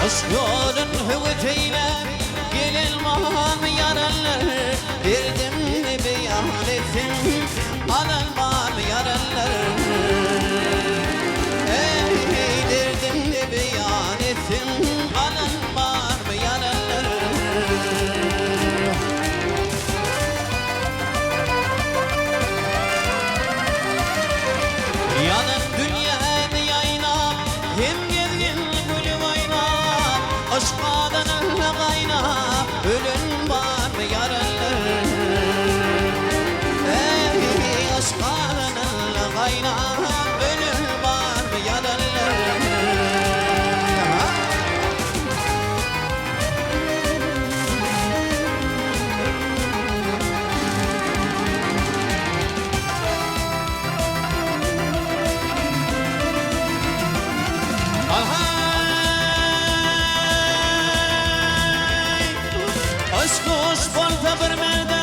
Aşk yolun hüvetiyle gelilmem yaralar. Derdimni beyan ettim, alınmam yaralar. Ey derdimni beyan ettim, alınmam yaralar. Yanım dünyada yayna, hem gezgin gülüm ayna. Aşkıdan kayna, ölüm var mı yaralar? Ey aşkıdan kayna, ölüm var mı yaralar? Aşk hoş bolsa bir merde,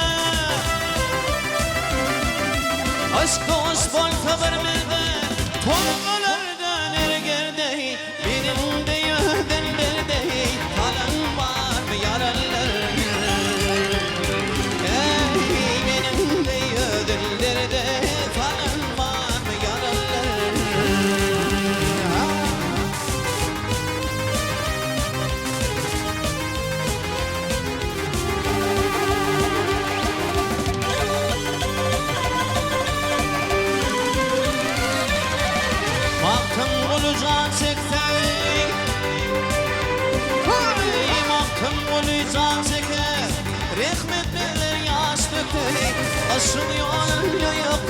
aşk hoş bolsa bir merde, tolgalardan ergerde, benim de yüzümlerde kalan var mı yaralar? Ey benim de yüzümlerde kalan var mı yaralar? Baktım olacak çektim, baktım olacak çektim. Rahmetliler yaş döktü, aşın yolunda yok.